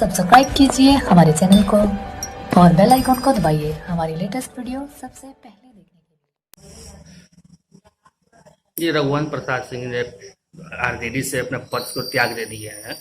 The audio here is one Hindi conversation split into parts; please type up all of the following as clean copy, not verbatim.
सब्सक्राइब कीजिए हमारे चैनल को और बेल आइकॉन को दबाइए हमारी लेटेस्ट वीडियो सबसे पहले देखने के लिए। ये रघुवंश प्रसाद सिंह ने आरजेडी से अपने पद को त्याग दे दिया है,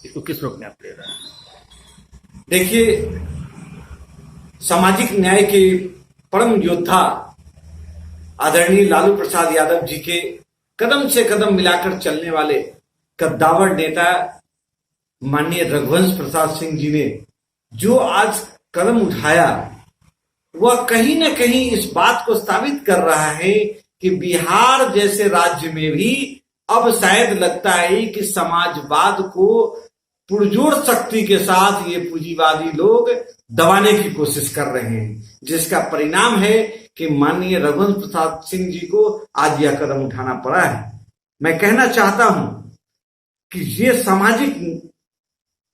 इसको किस रूप में आप ले रहे हैं? देखिए, सामाजिक न्याय के परम योद्धा आदरणीय लालू प्रसाद यादव जी के कदम से कदम मिलाकर चलने वाले कद्दावर नेता माननीय रघुवंश प्रसाद सिंह जी ने जो आज कदम उठाया, वह कहीं ना कहीं इस बात को साबित कर रहा है कि बिहार जैसे राज्य में भी अब शायद लगता है कि समाजवाद को पुरजोर शक्ति के साथ ये पूंजीवादी लोग दबाने की कोशिश कर रहे हैं, जिसका परिणाम है कि माननीय रघुवंश प्रसाद सिंह जी को आज यह कदम उठाना पड़ा है। मैं कहना चाहता हूं कि ये सामाजिक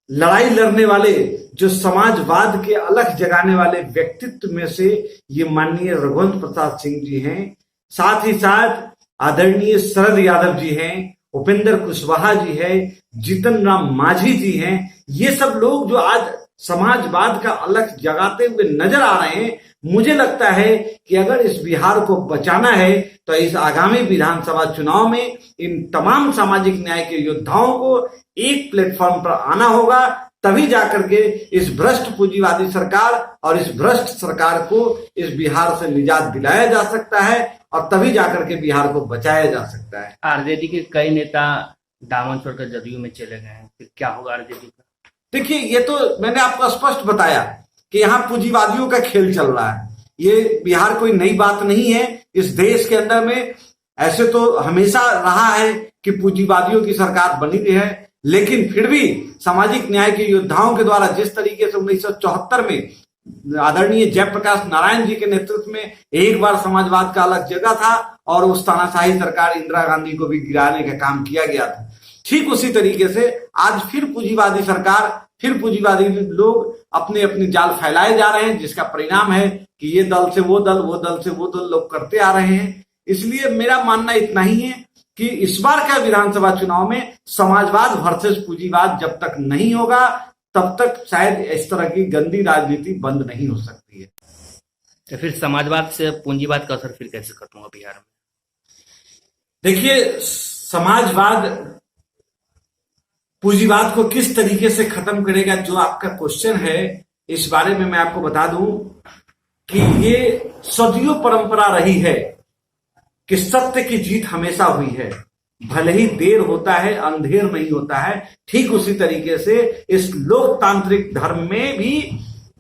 लड़ाई लड़ने वाले, जो समाजवाद के अलख जगाने वाले व्यक्तित्व में से ये माननीय रघुवंश प्रसाद सिंह जी हैं। साथ ही साथ आदरणीय शरद यादव जी हैं, उपेंद्र कुशवाहा जी हैं, जीतन राम मांझी जी हैं। ये सब लोग जो आज समाजवाद का अलख जगाते हुए नजर आ रहे हैं, मुझे लगता है कि अगर इस बिहार को बचाना है तो इस आगामी विधानसभा चुनाव में इन तमाम सामाजिक न्याय के योद्धाओं को एक प्लेटफॉर्म पर आना होगा। तभी जाकर के इस भ्रष्ट पूंजीवादी सरकार और इस भ्रष्ट सरकार को इस बिहार से निजात दिलाया जा सकता है और तभी जाकर के बिहार को बचाया जा सकता है। आरजेडी के कई नेता दामन छोड़कर जदयू में चले गए हैं, फिर क्या होगा आरजेडी का? देखिए, ये तो मैंने आपको स्पष्ट बताया कि यहाँ पूंजीवादियों का खेल चल रहा है। ये बिहार कोई नई बात नहीं है। इस देश के अंदर में ऐसे तो हमेशा रहा है कि पूंजीवादियों की सरकार बनी हुई है, लेकिन फिर भी सामाजिक न्याय के योद्धाओं के द्वारा जिस तरीके से 1974 में आदरणीय जयप्रकाश नारायण जी के नेतृत्व में एक बार समाजवाद का अलग जगह था और उस तानाशाही सरकार इंदिरा गांधी को भी गिराने का काम किया गया था, ठीक उसी तरीके से आज फिर पूंजीवादी सरकार, फिर पूंजीवादी लोग अपने अपने जाल फैलाए जा रहे हैं, जिसका परिणाम है कि ये दल से वो दल, वो दल से वो दल लोग करते आ रहे हैं। इसलिए मेरा मानना इतना ही है कि इस बार का विधानसभा चुनाव में समाजवाद वर्सेस पूंजीवाद जब तक नहीं होगा तब तक शायद इस तरह की गंदी राजनीति बंद नहीं हो सकती है। तो फिर समाजवाद से पूंजीवाद का असर फिर कैसे खत्म होगा बिहार में? देखिए, समाजवाद पूंजीवाद को किस तरीके से खत्म करेगा, जो आपका क्वेश्चन है, इस बारे में मैं आपको बता दूं कि ये सदियों परंपरा रही है कि सत्य की जीत हमेशा हुई है। भले ही देर होता है, अंधेर नहीं होता है। ठीक उसी तरीके से इस लोकतांत्रिक धर्म में भी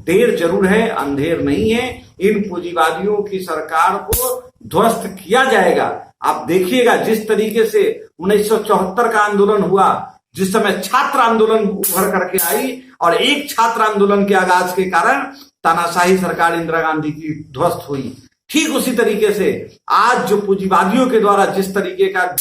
देर जरूर है, अंधेर नहीं है। इन पूंजीवादियों की सरकार को ध्वस्त किया जाएगा। आप देखिएगा जिस तरीके से 1974 का आंदोलन हुआ, जिस समय छात्र आंदोलन उभर करके आई और एक छात्र आंदोलन के आगाज के कारण तानाशाही सरकार इंदिरा गांधी की ध्वस्त हुई, ठीक उसी तरीके से आज जो पूंजीवादियों के द्वारा जिस तरीके का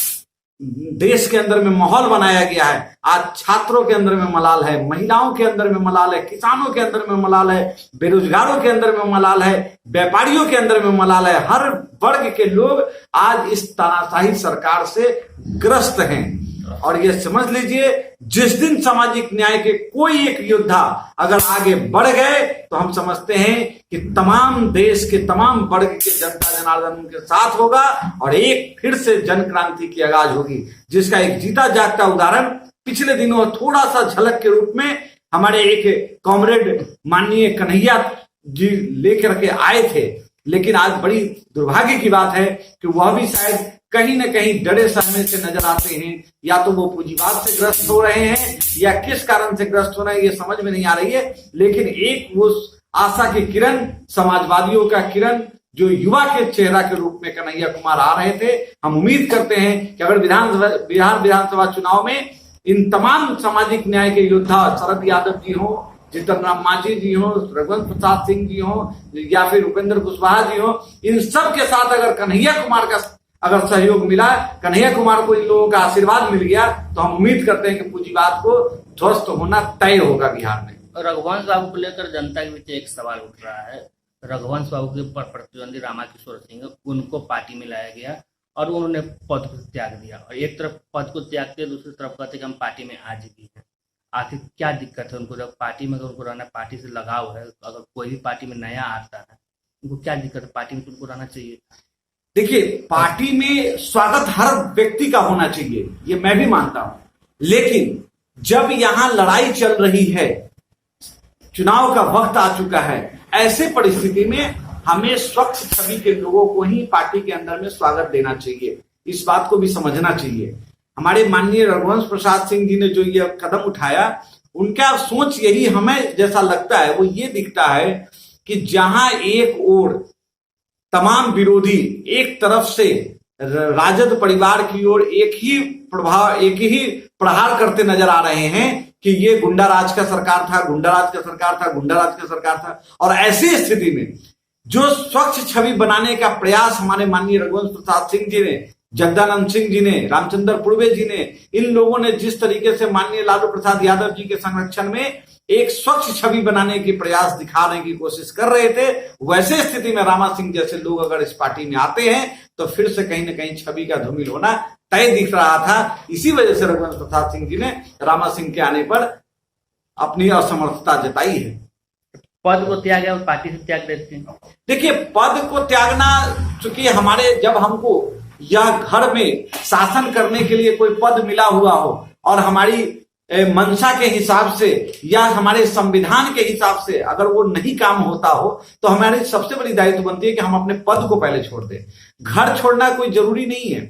देश के अंदर में माहौल बनाया गया है, आज छात्रों के अंदर में मलाल है, महिलाओं के अंदर में मलाल है, किसानों के अंदर में मलाल है, बेरोजगारों के अंदर में मलाल है, व्यापारियों के अंदर में मलाल है। हर वर्ग के लोग आज इस तानाशाही सरकार से ग्रस्त हैं। और ये समझ लीजिए, जिस दिन सामाजिक न्याय के कोई एक योद्धा अगर आगे बढ़ गए तो हम समझते हैं कि तमाम देश के तमाम वर्ग के जनता जनार्दन उनके साथ होगा और एक फिर से जन क्रांति की आगाज होगी, जिसका एक जीता जागता उदाहरण पिछले दिनों थोड़ा सा झलक के रूप में हमारे एक कॉमरेड माननीय कन्हैया जी लेकर के आए थे। लेकिन आज बड़ी दुर्भाग्य की बात है कि वह भी शायद कहीं ना कहीं डरे सहमे से नजर आते हैं। या तो वो पूंजीवाद से ग्रस्त हो रहे हैं या किस कारण से ग्रस्त हो रहे हैं, ये समझ में नहीं आ रही है। लेकिन एक वो आशा की किरण, समाजवादियों का किरण, जो युवा के चेहरा के रूप में कन्हैया कुमार आ रहे थे। हम उम्मीद करते हैं कि अगर बिहार विधानसभा चुनाव में इन तमाम सामाजिक न्याय के योद्धा शरद यादव जी हो, जीतन राम मांझी जी हो, रघुवंश प्रसाद सिंह जी हो या फिर उपेंद्र कुशवाहा जी हो, इन सब के साथ अगर कन्हैया कुमार का अगर सहयोग मिला, कन्हैया कुमार को इन लोगों का आशीर्वाद मिल गया, तो हम उम्मीद करते हैं कि पूंजीवाद को ध्वस्त होना तय होगा बिहार में। रघुवंश बाबू को लेकर जनता के बीच एक सवाल उठ रहा है। रघुवंश बाबू के ऊपर प्रतिद्वंदी रामाकिशोर सिंह, उनको पार्टी में लाया गया और उन्होंने पद को त्याग दिया, और एक तरफ पद को त्यागते दूसरी तरफ कहते कि हम पार्टी में आज भी हैं। आखिर क्या दिक्कत है उनको? जब पार्टी में अगर उनको रहना, पार्टी से लगाव है, अगर कोई भी पार्टी में नया आता है, उनको क्या दिक्कत है? पार्टी में तो उनको रहना चाहिए। देखिए, पार्टी में स्वागत हर व्यक्ति का होना चाहिए, ये मैं भी मानता हूं, लेकिन जब यहां लड़ाई चल रही है, चुनाव का वक्त आ चुका है, ऐसे परिस्थिति में हमें स्वच्छ छवि के लोगों को ही पार्टी के अंदर में स्वागत देना चाहिए। इस बात को भी समझना चाहिए। हमारे माननीय रघुवंश प्रसाद सिंह जी ने जो ये कदम उठाया, उनका सोच यही हमें जैसा लगता है, वो ये दिखता है कि जहां एक ओर तमाम विरोधी एक तरफ से राजद परिवार की ओर एक ही प्रहार करते नजर आ रहे हैं कि ये गुंडा राज का सरकार था, गुंडा राज का सरकार था, गुंडा राज का सरकार था, और ऐसी स्थिति में जो स्वच्छ छवि बनाने का प्रयास हमारे माननीय रघुवंश प्रसाद सिंह जी ने, जगदानंद सिंह जी ने, रामचंद्र पूर्वे जी ने, इन लोगों ने जिस तरीके से माननीय लालू प्रसाद यादव जी के संरक्षण में एक स्वच्छ छवि बनाने की प्रयास दिखाने की कोशिश कर रहे थे, वैसे स्थिति में रामा सिंह जैसे लोग अगर इस पार्टी में आते हैं तो फिर से कहीं ना कहीं छवि का धूमिल होना तय दिख रहा था। इसी वजह से रघुवंश प्रसाद सिंह जी ने रामा सिंह के आने पर अपनी असमर्थता जताई है। पद को त्याग और पार्टी से त्याग देते हैं। देखिए, पद को त्यागना, चूंकि हमारे जब हमको यह घर में शासन करने के लिए कोई पद मिला हुआ हो और हमारी मंशा के हिसाब से या हमारे संविधान के हिसाब से अगर वो नहीं काम होता हो, तो हमारी सबसे बड़ी दायित्व बनती है कि हम अपने पद को पहले छोड़ दें। घर छोड़ना कोई जरूरी नहीं है,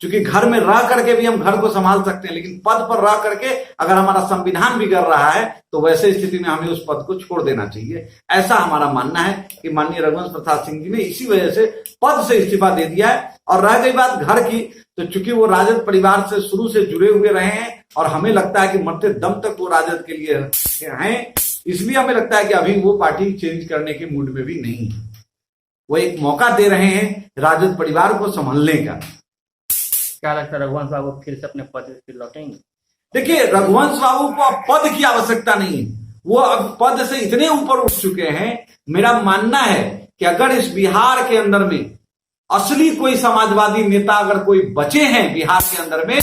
क्योंकि घर में रह करके भी हम घर को संभाल सकते हैं, लेकिन पद पर रह करके अगर हमारा संविधान बिगड़ रहा है तो वैसे स्थिति में हमें उस पद को छोड़ देना चाहिए। ऐसा हमारा मानना है कि माननीय रघुवंश प्रसाद सिंह जी ने इसी वजह से पद से इस्तीफा दे दिया है। और रह गई बात घर की, तो चूंकि वो राजद परिवार से शुरू से जुड़े हुए रहे हैं और हमें लगता है कि मरते दम तक वो राजद के लिए हैं, इसलिए हमें लगता है कि अभी वो पार्टी चेंज करने के मूड में भी नहीं है। वो एक मौका दे रहे हैं राजद परिवार को संभालने का। क्या लगता है रघुवंश बाबू फिर से अपने पद से लौटेंगे? देखिए, रघुवंश बाबू को अब पद की आवश्यकता नहीं है, वो अब पद से इतने ऊपर उठ चुके हैं। मेरा मानना है कि अगर इस बिहार के अंदर में असली कोई समाजवादी नेता अगर कोई बचे हैं बिहार के अंदर में,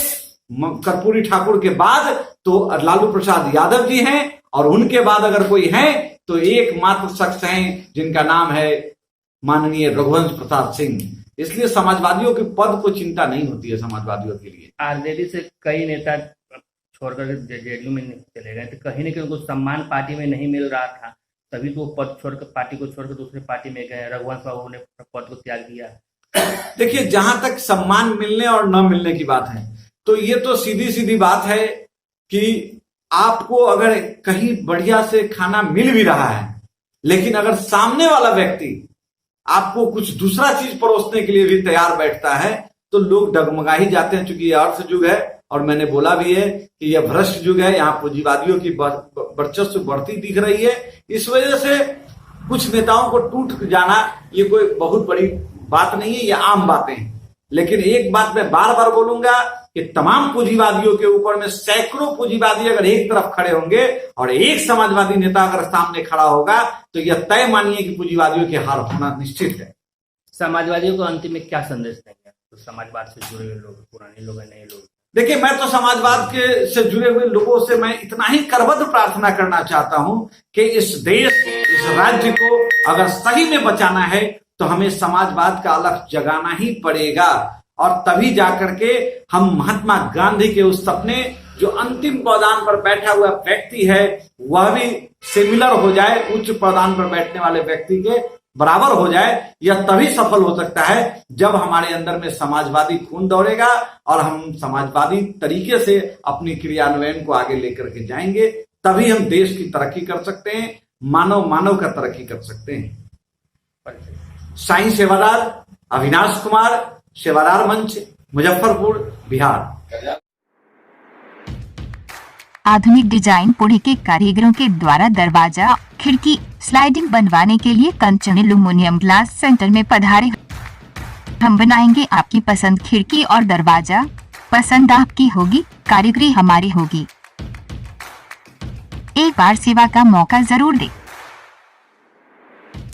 कर्पूरी ठाकुर के बाद तो लालू प्रसाद यादव जी हैं, और उनके बाद अगर कोई है तो एकमात्र शख्स हैं जिनका नाम है माननीय रघुवंश प्रसाद सिंह। इसलिए समाजवादियों के पद को चिंता नहीं होती है समाजवादियों के लिए। आरजेडी से कई नेता छोड़कर जेडीयू में चले गए, तो कहीं ना कहीं उनको सम्मान पार्टी में नहीं मिल रहा था, तभी तो पद छोड़कर, पार्टी को छोड़कर दूसरे पार्टी में गए। रघुवंश बाबू ने पद को त्याग दिया। देखिए, जहां तक सम्मान मिलने और न मिलने की बात है, तो ये तो सीधी सीधी बात है कि आपको अगर कहीं बढ़िया से खाना मिल भी रहा है, लेकिन अगर सामने वाला व्यक्ति आपको कुछ दूसरा चीज परोसने के लिए भी तैयार बैठता है, तो लोग डगमगा ही जाते हैं। चूंकि यह अर्थ युग है, और मैंने बोला भी है कि यह भ्रष्ट युग है, यहाँ पूंजीवादियों की वर्चस्व बढ़ती दिख रही है। इस वजह से कुछ नेताओं को टूट जाना ये कोई बहुत बड़ी बात नहीं है, ये आम बातें हैं। लेकिन एक बात मैं बार बार बोलूंगा कि तमाम पूंजीवादियों के ऊपर में सैकड़ों पूंजीवादी अगर एक तरफ खड़े होंगे और एक समाजवादी नेता अगर सामने खड़ा होगा, तो यह तय मानिए कि पूंजीवादियों की हार होना निश्चित है। समाजवादियों को अंतिम में क्या संदेश देंगे? तो समाजवाद से जुड़े हुए लोग, पुराने लोग, नए लोग। देखिए, मैं तो समाजवाद के से जुड़े हुए लोगों से मैं इतना ही करबद्ध प्रार्थना करना चाहता हूं कि इस देश, इस राज्य को अगर सही में बचाना है तो हमें समाजवाद का अलख जगाना ही पड़ेगा, और तभी जाकर के हम महात्मा गांधी के उस सपने, जो अंतिम पदान पर बैठा हुआ व्यक्ति है, वह भी सिमिलर हो जाए, उच्च पदान पर बैठने वाले व्यक्ति के बराबर हो जाए। यह तभी सफल हो सकता है जब हमारे अंदर में समाजवादी खून दौड़ेगा और हम समाजवादी तरीके से अपनी क्रियान्वयन को आगे लेकर के जाएंगे, तभी हम देश की तरक्की कर सकते हैं, मानव का तरक्की कर सकते हैं। साईं सेवादार, अविनाश कुमार, सेवादार मंच, मुजफ्फरपुर, बिहार। आधुनिक डिजाइन पुणे के कारीगरों के द्वारा दरवाजा, खिड़की, स्लाइडिंग बनवाने के लिए कंचन एल्यूमिनियम ग्लास सेंटर में पधारे। हम बनाएंगे आपकी पसंद खिड़की और दरवाजा। पसंद आपकी होगी, कारीगरी हमारी होगी। एक बार सेवा का मौका जरूर दे।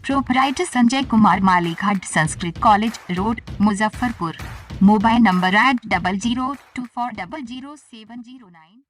Proprietor Sanjay Kumar, Malighat Sanskrit college road, Muzaffarpur. Mobile number 8024000709।